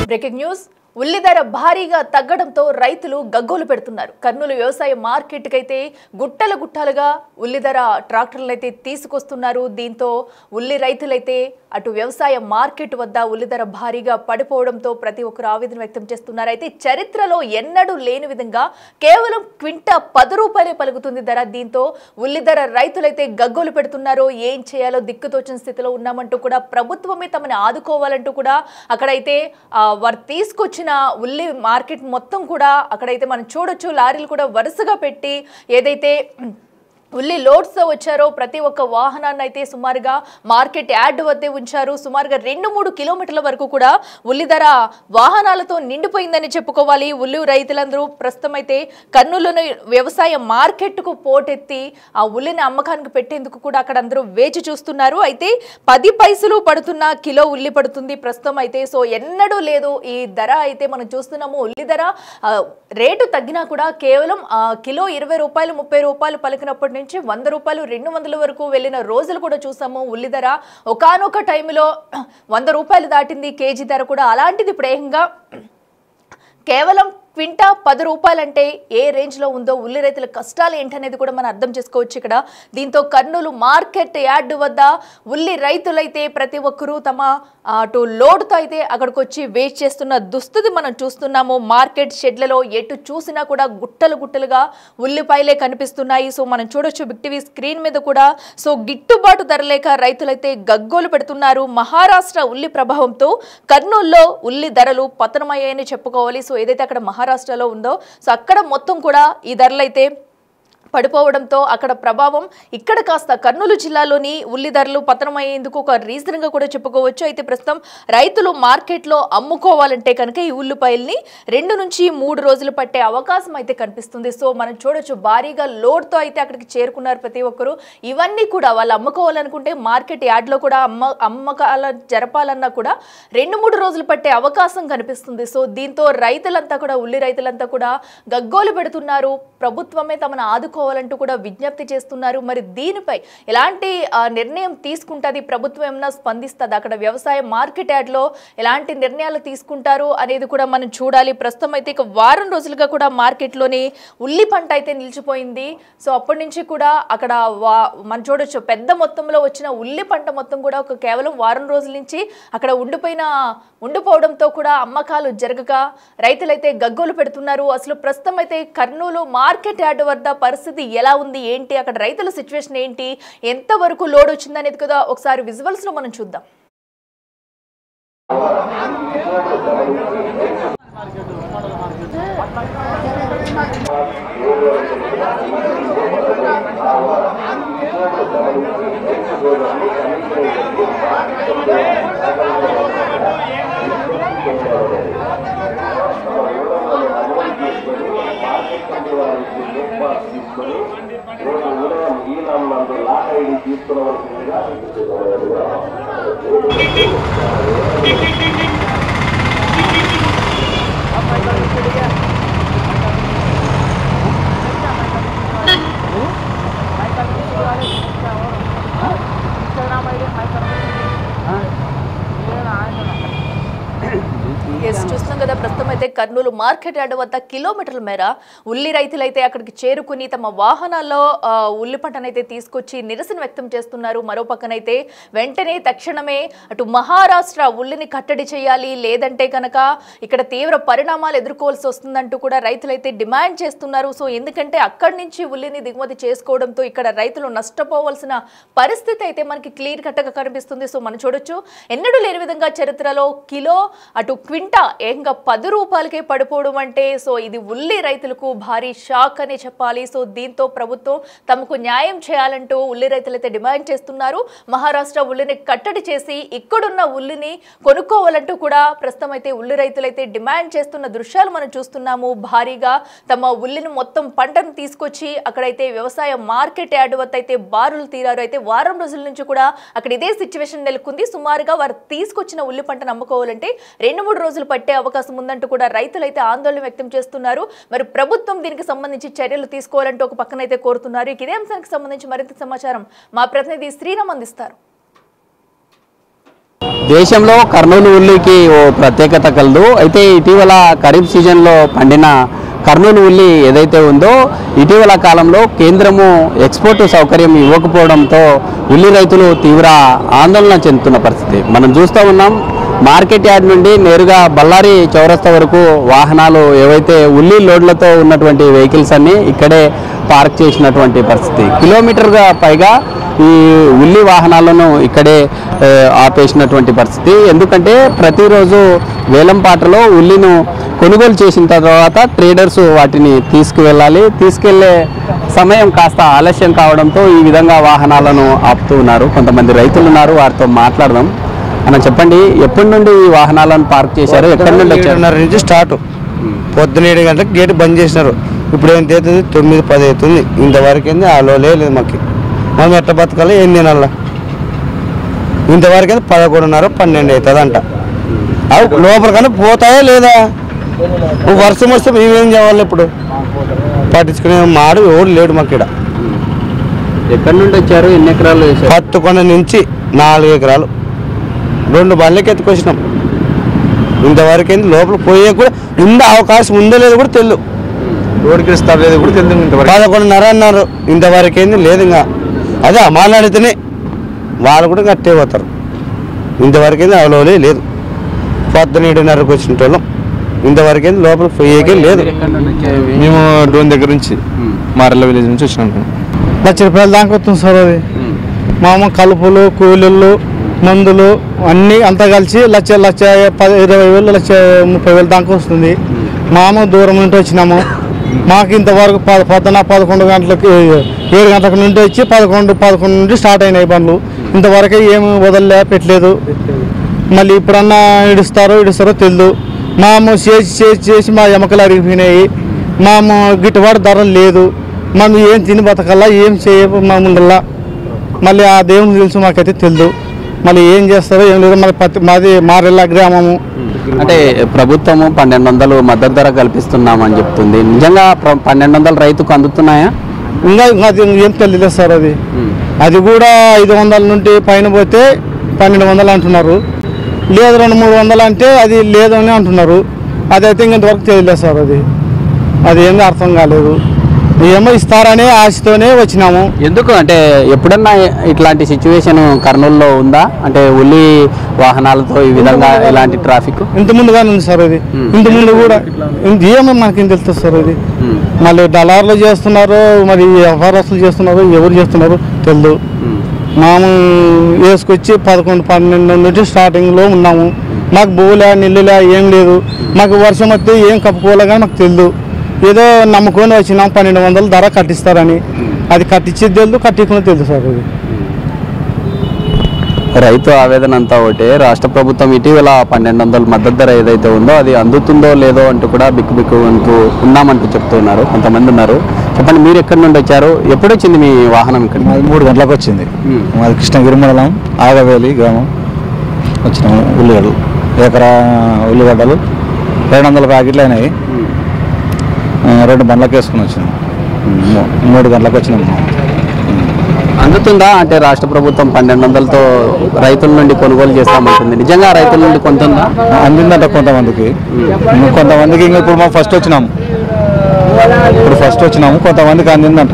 Breaking news ఉల్లి ధర భారీగా తగ్గడంతో రైతులు గగ్గోలు పెడుతున్నారు. కర్నూలు వ్యవసాయ మార్కెట్కి అయితే గుట్టల గుట్టలుగా ఉల్లి ధర ట్రాక్టర్లు అయితే తీసుకొస్తున్నారు. దీంతో ఉల్లి రైతులైతే అటు వ్యవసాయ మార్కెట్ వద్ద ఉల్లి ధర భారీగా పడిపోవడంతో ప్రతి ఒక్కరు ఆవేదన వ్యక్తం చేస్తున్నారు. అయితే చరిత్రలో ఎన్నడూ లేని విధంగా కేవలం క్వింటా 10 రూపాయలే పలుకుతుంది ధర. దీంతో ఉల్లి ధర రైతులైతే గగ్గోలు పెడుతున్నారు. ఏం చేయాలో దిక్కుతోచిన స్థితిలో ఉన్నామంటూ కూడా ప్రభుత్వమే తమని ఆదుకోవాలంటూ కూడా అక్కడైతే వారు తీసుకొచ్చిన ఉల్లి మార్కెట్ మొత్తం కూడా అక్కడైతే మనం చూడొచ్చు. లారీలు కూడా వరుసగా పెట్టి ఏదైతే ఉల్లి లోడ్స్ వచ్చారో ప్రతి ఒక్క వాహనాన్ని అయితే సుమారుగా మార్కెట్ యార్డ్ వద్దే ఉంచారు. సుమారుగా 2-3 కిలోమీటర్ల వరకు కూడా ఉల్లి ధర వాహనాలతో నిండిపోయిందని చెప్పుకోవాలి. ఉల్లి రైతులందరూ ప్రస్తుతం అయితే కర్నూలులోని వ్యవసాయ మార్కెట్కు పోటెత్తి ఆ ఉల్లిని అమ్మకానికి పెట్టేందుకు కూడా అక్కడ అందరూ వేచి చూస్తున్నారు. అయితే 10 పైసలు పడుతున్న కిలో ఉల్లి పడుతుంది ప్రస్తుతం అయితే. సో ఎన్నడూ లేదు ఈ ధర అయితే మనం చూస్తున్నాము. ఉల్లి ధర రేటు తగ్గినా కూడా కేవలం కిలో 20 రూపాయలు 30 రూపాయలు పలికినప్పటి నుంచి 100 రూపాయలు 200 వరకు వెళ్ళిన రోజులు కూడా చూసాము. ఉల్లి ధర ఒకానొక టైంలో 100 రూపాయలు దాటింది కేజీ ధర కూడా. అలాంటిది ఇప్పుడు ఏకంగా కేవలం క్వింటా 10 రూపాయలంటే ఏ రేంజ్లో ఉందో ఉల్లి రైతుల కష్టాలు ఏంటనేది కూడా మనం అర్థం చేసుకోవచ్చు ఇక్కడ. దీంతో కర్నూలు మార్కెట్ యార్డు వద్ద ఉల్లి రైతులైతే ప్రతి ఒక్కరూ తమ అటు లోడ్తో అయితే అక్కడికి వచ్చి వెయిట్ చేస్తున్న దుస్థితి మనం చూస్తున్నాము. మార్కెట్ షెడ్లలో ఎటు చూసినా కూడా గుట్టలు గుట్టలుగా ఉల్లిపాయలే కనిపిస్తున్నాయి. సో మనం చూడొచ్చు బిగ్ టీవీ స్క్రీన్ మీద కూడా. సో గిట్టుబాటు ధర లేక రైతులైతే గగ్గోలు పెడుతున్నారు. మహారాష్ట్ర ఉల్లి ప్రభావంతో కర్నూలులో ఉల్లి ధరలు పతనమయ్యాయని చెప్పుకోవాలి. సో ఏదైతే అక్కడ మహారాష్ట్రలో ఉందో సో అక్కడ మొత్తం కూడా ఈ ధరలు అయితే పడిపోవడంతో అక్కడ ప్రభావం ఇక్కడ కాస్త కర్నూలు జిల్లాలోని ఉల్లి ధరలు పతనమయ్యేందుకు ఒక రీజన్గా కూడా చెప్పుకోవచ్చు. అయితే ప్రస్తుతం రైతులు మార్కెట్లో అమ్ముకోవాలంటే కనుక ఈ ఉల్లిపాయల్ని 2 నుంచి 3 రోజులు పట్టే అవకాశం అయితే కనిపిస్తుంది. సో మనం చూడొచ్చు భారీగా లోడ్తో అయితే అక్కడికి చేరుకున్నారు ప్రతి ఒక్కరు. ఇవన్నీ కూడా వాళ్ళు అమ్ముకోవాలనుకుంటే మార్కెట్ యార్డ్లో కూడా అమ్మకాల జరపాలన్నా కూడా 2-3 రోజులు పట్టే అవకాశం కనిపిస్తుంది. సో దీంతో రైతులంతా కూడా ఉల్లి రైతులంతా కూడా గగ్గోలు పెడుతున్నారు. ప్రభుత్వమే తమను ఆదుకోవాలంటూ కూడా విజ్ఞప్తి చేస్తున్నారు. మరి దీనిపై ఎలాంటి నిర్ణయం తీసుకుంటుంది ప్రభుత్వం, ఏమైనా స్పందిస్తుంది, అక్కడ వ్యవసాయ మార్కెట్ యార్డ్లో ఎలాంటి నిర్ణయాలు తీసుకుంటారు అనేది కూడా మనం చూడాలి. ప్రస్తుతం అయితే ఇక వారం రోజులుగా కూడా మార్కెట్లోని ఉల్లి పంట అయితే నిలిచిపోయింది. సో అప్పటి నుంచి కూడా అక్కడ మనం చూడొచ్చు పెద్ద మొత్తంలో వచ్చిన ఉల్లి పంట మొత్తం కూడా ఒక కేవలం వారం రోజుల నుంచి అక్కడ ఉండిపోవడంతో కూడా అమ్మకాలు జరగక రైతులైతే గగ్గోలు పెడుతున్నారు. అసలు ప్రస్తుతం అయితే కర్నూలు మార్కెట్ యార్డ్ వద్ద పరిస్థితి ఎలా ఉంది, ఏంటి, అక్కడ రైతుల సిచ్యువేషన్ ఏంటి, ఎంతవరకు లోడ్ వచ్చింది అనేది కదా ఒకసారి విజువల్స్ లో మనం చూద్దాం. చూస్తున్నాం కదా ప్రస్తుతం అయితే కర్నూలు మార్కెట్ యార్డ్ వద్ద కిలోమీటర్ల మేర ఉల్లి రైతులైతే అక్కడికి చేరుకుని తమ వాహనాల్లో ఉల్లి పంటనైతే తీసుకొచ్చి నిరసన వ్యక్తం చేస్తున్నారు. మరో పక్కనైతే వెంటనే తక్షణమే అటు మహారాష్ట్ర ఉల్లిని కట్టడి చేయాలి, లేదంటే కనుక ఇక్కడ తీవ్ర పరిణామాలు ఎదుర్కోవాల్సి వస్తుందంటూ కూడా రైతులైతే డిమాండ్ చేస్తున్నారు. సో ఎందుకంటే అక్కడి నుంచి ఉల్లిని దిగుమతి చేసుకోవడంతో ఇక్కడ రైతులు నష్టపోవాల్సిన పరిస్థితి అయితే మనకి క్లియర్ కట్గా కనిపిస్తుంది. సో మనం చూడొచ్చు ఎన్నడూ లేని విధంగా చరిత్రలో కిలో అటు క్వింటా ఏకంగా 10 రూపాయలకే పడిపోవడం అంటే సో ఇది ఉల్లి రైతులకు భారీ షాక్ అని చెప్పాలి. సో దీంతో ప్రభుత్వం తమకు న్యాయం చేయాలంటూ ఉల్లి రైతులైతే డిమాండ్ చేస్తున్నారు. మహారాష్ట్ర ఉల్లిని కట్టడి చేసి ఇక్కడున్న ఉల్లిని కొనుక్కోవాలంటూ కూడా ప్రస్తుతం అయితే ఉల్లి రైతులైతే డిమాండ్ చేస్తున్న దృశ్యాలు మనం చూస్తున్నాము. భారీగా తమ ఉల్లిని మొత్తం పంటను తీసుకొచ్చి అక్కడైతే వ్యవసాయ మార్కెట్ యార్డ్ వద్ద అయితే బారులు తీరారు. అయితే వారం రోజుల నుంచి కూడా అక్కడ ఇదే సిచ్యువేషన్ నెలకొంది. సుమారుగా వారు తీసుకొచ్చిన ఉల్లి పంటను అమ్ముకోవాలంటే 2-3 రోజులు పట్టే అవకాశం ఉందంటూ కూడా రైతులైతే ఆందోళన వ్యక్తం చేస్తున్నారు. మరి ప్రభుత్వం దీనికి సంబంధించి చర్యలు తీసుకోవాలంటూ ఒక పక్కనైతే కోరుతున్నారు. ఇదే అంశానికి సంబంధించి మరింత సమాచారం మా ప్రతినిధి శ్రీరామ్ అందిస్తారు. దేశంలో కర్నూలు ఉల్లికి ఓ ప్రత్యేకత కలదు. అయితే ఇటీవల ఖరీఫ్ సీజన్లో పండిన కర్నూలు ఉల్లి ఏదైతే ఉందో ఇటీవల కాలంలో కేంద్రము ఎక్స్పోర్ట్ సౌకర్యం ఇవ్వకపోవడంతో ఉల్లి రైతులు తీవ్ర ఆందోళన చెందుతున్న పరిస్థితి మనం చూస్తూ ఉన్నాం. మార్కెట్ యార్డ్ నుండి నేరుగా బళ్ళారి చౌరస్తా వరకు వాహనాలు ఏవైతే ఉల్లి లోడ్లతో ఉన్నటువంటి వెహికల్స్ అన్నీ ఇక్కడే పార్క్ చేసినటువంటి పరిస్థితి. కిలోమీటర్గా పైగా ఈ ఉల్లి వాహనాలను ఇక్కడే ఆపేసినటువంటి పరిస్థితి. ఎందుకంటే ప్రతిరోజు వేలంపాటలో ఉల్లిను కొనుగోలు చేసిన తర్వాత ట్రేడర్స్ వాటిని తీసుకువెళ్ళాలి. తీసుకెళ్లే సమయం కాస్త ఆలస్యం కావడంతో ఈ విధంగా వాహనాలను ఆపుతూ ఉన్నారు. కొంతమంది రైతులు ఉన్నారు, వారితో మాట్లాడదాం. అన్న చెప్పండి, ఎప్పటి నుండి ఈ వాహనాలను పార్క్ చేశారు? ఎక్కడి నుండి వచ్చారు? 7:30 నుంచి స్టార్ట్. పొద్దున 7 గంటలకు గేట్ బంద్ చేసినారు. ఇప్పుడు ఎంత అవుతుంది? 9-10 అవుతుంది. ఇంతవరకు ఏంది ఆలో లేదు మాకు. మనం ఎట్లా బతకాలి, ఏం తినాలా? ఇంతవరకు అయితే 11:30-12 అవుతుంది అంట. అవి లోపలికన్నా పోతాయా లేదా? వర్షం వస్తే మేమేం చేయాలి? ఇప్పుడు పట్టించుకునే మాడు ఎవడు లేడు మాకు ఇక్కడ. ఎక్కడి నుండి వచ్చారు? ఎన్ని ఎకరాలు వేశారు? 10 నుంచి 4 ఎకరాలు 2 బండ్లకి ఎత్తుకొచ్చినాం. ఇంతవరకు ఏంది లోపల పోయే కూడా ఉండే అవకాశం ఉందో లేదో కూడా తెలియదు. రోడ్డుకి ఇస్తారు కూడా తెలియదు. 11:30 అన్నారు. ఇంతవరకు ఏంది లేదు. ఇంకా అదే మాట్లాడితేనే వాళ్ళు కూడా కట్టే పోతారు. ఇంతవరకు ఏంది అవలోలే లేదు. పొద్దున 7:30కి వచ్చిన వాళ్ళం. ఇంతవరకు ఏంది లోపల పోయేకే లేదు. మేము డోన్ దగ్గర నుంచి మారెల్ల విలేజ్ నుంచి వచ్చినాం. 1,00,000 రూపాయలు దాకా వస్తుంది సార్. అది మామ కలుపులు, కూలీలు, మందులు అన్నీ అంతా కలిసి 1,20,000, 1,30,000 దాకా వస్తుంది. మామ దూరం నుండి వచ్చినాము. మాకు ఇంతవరకు పొద్దున 11 గంటలకి 7 గంటల నుండి వచ్చి 11 నుండి స్టార్ట్ అయినాయి బండ్లు. ఇంతవరకు ఏమి వదలలే పెట్టలేదు. మళ్ళీ ఇప్పుడన్నా ఇడుస్తారో తెలియదు. మాము చేసి మా ఎమకలు అరిగిపోయినాయి. మాము గిట్టుబాటు ధర లేదు. మనం ఏం తిని బతకల్లా, ఏం చేయ మామూలుగా మళ్ళీ ఆ దేవుని తెలుసు, మాకైతే తెలియదు. మళ్ళీ ఏం చేస్తారో ఏం లేదు. మాది మారెల్ల గ్రామము. అంటే ప్రభుత్వము 1,200 మద్దతు ధర కల్పిస్తున్నామని చెప్తుంది. నిజంగా 1,200 రైతుకు అందుతున్నాయా? ఇంకా అది ఏం తెలియదు సార్. అది కూడా 500 నుండి పైన పోతే 1,200 అంటున్నారు. లేదు 200-300 అంటే అది లేదు అని అంటున్నారు. అదైతే ఇంతవరకు తెలియలేదు సార్. అది ఏందో అర్థం కాలేదు. ఏమో ఇస్తారనే ఆశతోనే వచ్చినాము. ఎందుకు అంటే ఎప్పుడన్నా ఇట్లాంటి సిచ్యువేషన్ కర్నూలులో ఉందా? అంటే ఉల్లి వాహనాలతో ఈ విధంగా ఇలాంటి ట్రాఫిక్ ఇంత ముందుగానే ఉంది సార్. ఇంత ముందు కూడా ఏమో మనకేం తెలుస్తుంది సార్. మళ్ళీ డలార్లు చేస్తున్నారు, మరి వ్యాపారస్తులు చేస్తున్నారు, ఎవరు చేస్తున్నారు తెలియదు. మాము వేసుకొచ్చి 11-12 నుంచి స్టార్టింగ్లో ఉన్నాము. మాకు బోలే నీళ్ళులే ఏం లేదు. మాకు వర్షం వస్తే ఏం కప్పుకోలే కానీ మాకు తెలియదు. ఏదో నమ్ముకొని వచ్చినాం 1,200 ధర కట్టిస్తారని. అది కట్టించేది తెలుదు, కట్టించుకుని తెలుసు సార్. రైతు ఆవేదన అంతా ఒకటే. రాష్ట్ర ప్రభుత్వం ఇటీవల 1,200 మద్దతు ధర ఏదైతే ఉందో అది అందుతుందో లేదో అంటూ కూడా బిక్కు అంటూ ఉన్నామంటూ చెప్తున్నారు. కొంతమంది ఉన్నారు. చెప్పండి, మీరు ఎక్కడి నుండి వచ్చారు? ఎప్పుడు వచ్చింది మీ వాహనం? ఇక్కడ 3 గంటలకు వచ్చింది. మాది కృష్ణగిరి మండలం ఆగవేలి గ్రామం. వచ్చినాము. ఉల్లిగడ్డలు ఎకరా ఉల్లిగడ్డలు 200 ప్యాకెట్లు అయినాయి. 2 బండ్లకు వేసుకుని వచ్చినాం. 3 గంటలకు వచ్చినాము. అందుతుందా? అంటే రాష్ట్ర ప్రభుత్వం 1,200తో రైతుల నుండి కొనుగోలు చేస్తామంటుంది. నిజంగా రైతుల నుండి కొంటుందా? అందిందంట కొంతమందికి. కొంతమందికి ఇంకా ఇప్పుడు మేము ఫస్ట్ వచ్చినాము. కొంతమందికి అందిందంట.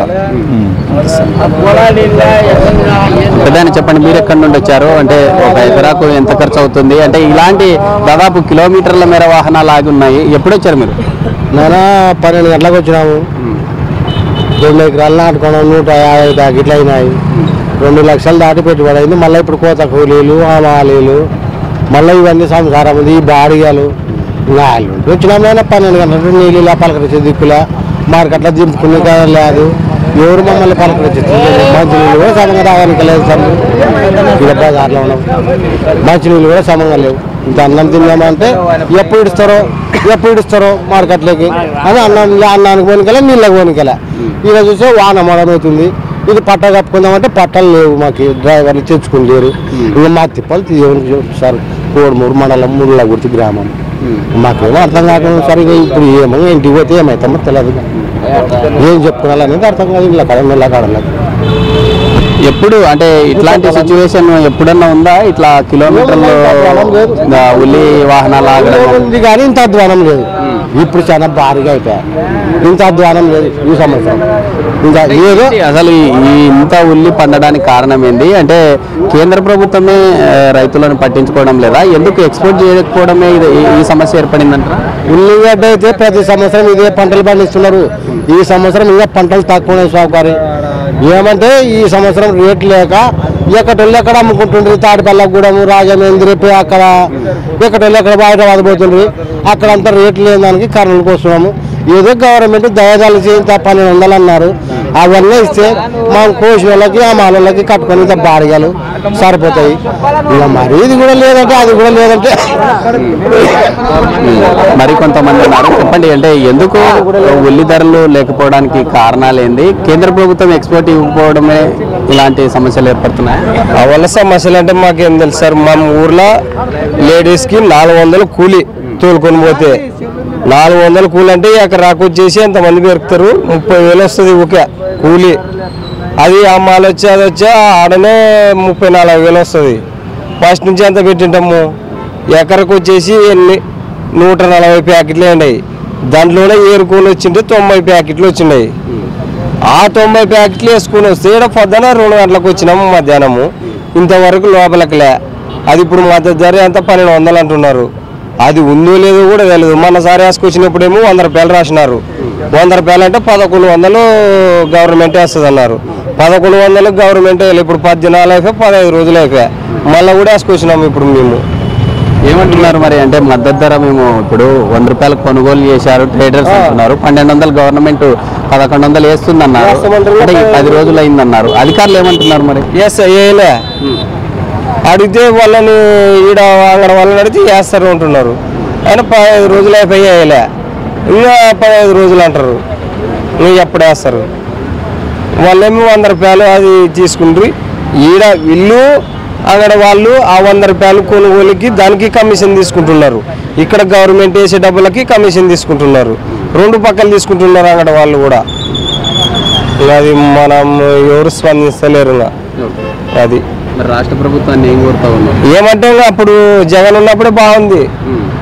పెద్దాన్ని చెప్పండి, మీరు ఎక్కడి నుండి వచ్చారు? అంటే 1 ఎకరాకు ఎంత ఖర్చు అవుతుంది? అంటే ఇలాంటి దాదాపు కిలోమీటర్ల మేర వాహనాలు ఆగి ఉన్నాయి. ఎప్పుడు వచ్చారు మీరు? నేను 12 గంటలకు వచ్చినాము. 2 ఎకరాలు నాటుకోవడం 150 ప్యాకెట్లు అయినాయి. 2 లక్షలు దాటి పెట్టుబడి అయింది. మళ్ళీ ఇప్పుడు కోత కూలీలు, ఆమాలీలు, మళ్ళీ ఇవన్నీ సంసారం ఉంది. ఈ బాడిగలు నాలుగు వచ్చినాము. 12 గంటలకు నీళ్ళు ఇలా పలకరించే దిక్కులా మార్కెట్లో దింపుకునే లేదు. ఎవరు మమ్మల్ని పలకరించారు? మంచినీళ్ళు కూడా సమంగా రావడానికి లేదు సార్. ఇక్కడ బజార్లో ఉన్నాం. మంచినీళ్ళు కూడా సమంగా లేవు. ఇంత అన్నం తిన్నామంటే ఎప్పుడు ఇడుస్తారో మార్కెట్లోకి అని అన్నానికి పోనికలే, నీళ్ళకి పోనికలే. ఇలా చూస్తే వాన మొదలవుతుంది. ఇది పట్ట కప్పుకుందామంటే పట్టలు లేవు. మాకు డ్రైవర్లు తెచ్చుకుంటారు. ఇంకా మా తిప్పలు సార్. కోడమూరు మండలం ముళ్ళగుర్తి గ్రామం. మాకేమో అర్థం కాకుండా సార్. ఇప్పుడు ఏమో ఇంటికి పోతే ఏమవుతామో తెలియదు. ఏం చెప్పుకోవాలనేది అర్థం కాదు. ఇలా కడ ఎప్పుడు అంటే ఇట్లాంటి సిచ్యువేషన్ ఎప్పుడన్నా ఉందా? ఇట్లా కిలోమీటర్లు ఉల్లి వాహనాలు ఉంది కానీ ఇంత అధ్వానం లేదు. ఇప్పుడు చాలా భారీగా అయిపోయాయి. ఇంత అధ్వానం లేదు ఈ సంవత్సరం. ఇంకా ఏదో అసలు ఇంత ఉల్లి పండడానికి కారణం ఏంటి అంటే కేంద్ర ప్రభుత్వమే రైతులను పట్టించుకోవడం లేదా? ఎందుకు ఎక్స్పోర్ట్ చేయకపోవడమే ఈ సమస్య ఏర్పడిందంటారా? ఉల్లిగడ్డ అయితే ప్రతి సంవత్సరం ఇదే పంటలు పండిస్తున్నారు. ఈ సంవత్సరం ఇంకా పంటలు తక్కువ సౌకర్యం ఏమంటే ఈ సంవత్సరం రేట్లు లేక ఎక్కటోళ్ళు ఎక్కడ అమ్ముకుంటుండ్రి. తాటిపల్లగూడెం, రాజమండ్రి, అక్కడ ఎక్కటోళ్ళు ఎక్కడ హైదరాబాద్ పోతుండ్రి. అక్కడంతా రేట్లు లేని దానికి కర్నూలుకి వస్తున్నాము. ఏదో గవర్నమెంట్ దయదాలు చేయించ 1200 అన్నారు. అవన్నీ ఇస్తే మా కోసి వాళ్ళకి ఆ మాలకి కట్టుకొని ఇంత బాడిగలు సరిపోతాయి. ఇక మరి ఇది కూడా లేదంటే అది కూడా లేదంటే మరి కొంతమంది ఉన్నారు. చెప్పండి, అంటే ఎందుకు ఉల్లి ధరలు లేకపోవడానికి కారణాలు ఏంది? కేంద్ర ప్రభుత్వం ఎక్స్పోర్ట్ ఇవ్వకపోవడమే ఇలాంటి సమస్యలు ఏర్పడుతున్నాయి. ఆ వల్ల సమస్యలు అంటే మాకేం తెలుసు సార్. మా ఊర్లో లేడీస్కి 400 కూలి తోలుకొని పోతే 400 కూలి అంటే ఎకరాకు వచ్చేసి ఎంతమంది పెరుకుతారు? 30,000 వస్తుంది ఊకే కూలి. అది అమ్మాలు వచ్చి అది వచ్చి ఆడనే 34,000 వస్తుంది. ఫస్ట్ నుంచి ఎంత పెట్టింటాము? ఎకరకు వచ్చేసి 140 ప్యాకెట్లు అయినాయి. దాంట్లోనే ఏరుకొని వచ్చింటే 90 ప్యాకెట్లు వచ్చినాయి. ఆ 90 ప్యాకెట్లు వేసుకొని వస్తే ఇక్కడ పొద్దున 2 గంటలకు వచ్చినాము మధ్యాహ్నము. ఇంతవరకు లోపలికిలే. అది ఇప్పుడు మద్దతు ధర ఎంత 1200 అంటున్నారు. అది ఉందో లేదో కూడా తెలియదు. మొన్నసారి వేసుకొచ్చినప్పుడేమో 100 రూపాయలు రాసినారు. 100 రూపాయలు అంటే 1100 గవర్నమెంట్ వేస్తుంది అన్నారు. 1100 గవర్నమెంట్ ఇప్పుడు 10 దినాలు అయిపోయి 15 రోజులు అయిపోయాయి. మళ్ళీ కూడా వేసుకొచ్చినాము. ఇప్పుడు మేము ఏమంటున్నారు మరి? అంటే మద్దతు ధర మేము ఇప్పుడు 100 రూపాయలకు కొనుగోలు చేశారు ట్రేడర్స్ అంటున్నారు. 1200 గవర్నమెంట్ 1100 వేస్తుందన్నారు. అంటే 10 రోజులు అయిందన్నారు. అధికారులు ఏమంటున్నారు మరి? ఎస్ అయ్యేలే అడిగితే వాళ్ళని ఈడ అంగడ వాళ్ళని అడిగితే వేస్తారు అంటున్నారు. ఆయన 15 రోజులు అయిపోయాయిలే. ఇంకా 15 రోజులు అంటారు. ఇంకా ఎప్పుడు వేస్తారు? వాళ్ళేమో 100 రూపాయలు అది తీసుకుంటారు. ఈడ వీళ్ళు అక్కడ వాళ్ళు ఆ 100 రూపాయలు కొనుగోలుకి దానికి కమిషన్ తీసుకుంటున్నారు. ఇక్కడ గవర్నమెంట్ వేసే డబ్బులకి కమిషన్ తీసుకుంటున్నారు. 2 పక్కలు తీసుకుంటున్నారు అక్కడ వాళ్ళు కూడా. అది మనం ఎవరు స్పందిస్తలేరు. అది మరి రాష్ట్ర ప్రభుత్వాన్ని ఏం కోరుతా ఉన్నారు? ఏమంటే అప్పుడు జగన్ ఉన్నప్పుడే బాగుంది,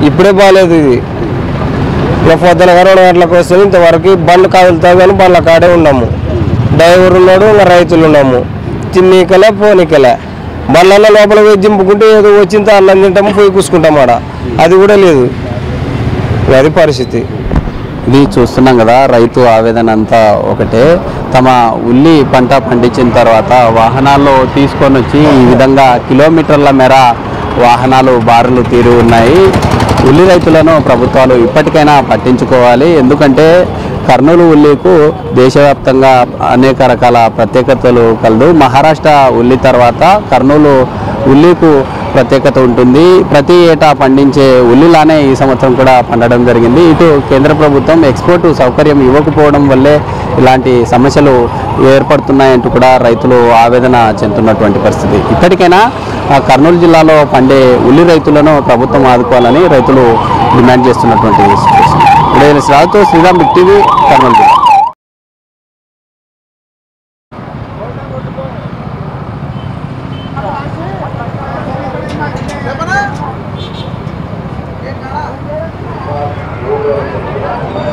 ఇప్పుడే బాగాలేదు. ఇది ఇంకా పొద్దున 2 గంటలకు వస్తే ఇంతవరకు బండ్లు కదులుతాయి కానీ బండ్ల కాడే ఉన్నాము. డ్రైవర్ ఉన్నాడు, ఇంకా రైతులు ఉన్నాము. తిన్నీకలే పోనీకలే. బండ్లలో లోపల పోయి దింపుకుంటే ఏదో వచ్చింత అన్నం తింటాము, పోయి కూసుకుంటాం ఆడ. అది కూడా లేదు. అది పరిస్థితి. ఇది చూస్తున్నాం కదా, రైతు ఆవేదన అంతా ఒకటే. తమ ఉల్లి పంట పండించిన తర్వాత వాహనాల్లో తీసుకొని వచ్చి ఈ విధంగా కిలోమీటర్ల మేర వాహనాలు బారులు తీరు ఉన్నాయి. ఉల్లి రైతులను ప్రభుత్వాలు ఇప్పటికైనా పట్టించుకోవాలి. ఎందుకంటే కర్నూలు ఉల్లికు దేశవ్యాప్తంగా అనేక రకాల ప్రత్యేకతలు కలదు. మహారాష్ట్ర ఉల్లి తర్వాత కర్నూలు ఉల్లికు ప్రత్యేకత ఉంటుంది. ప్రతి ఏటా పండించే ఉల్లిలానే ఈ సంవత్సరం కూడా పండడం జరిగింది. ఇటు కేంద్ర ప్రభుత్వం ఎక్స్పోర్ట్ సౌకర్యం ఇవ్వకపోవడం వల్లే ఇలాంటి సమస్యలు ఏర్పడుతున్నాయంటూ కూడా రైతులు ఆవేదన చెందుతున్నటువంటి పరిస్థితి. ఇప్పటికైనా కర్నూలు జిల్లాలో పండే ఉల్లి రైతులను ప్రభుత్వం ఆదుకోవాలని రైతులు డిమాండ్ చేస్తున్నటువంటి situation. Sriram big TV, Kurnool జిల్లా.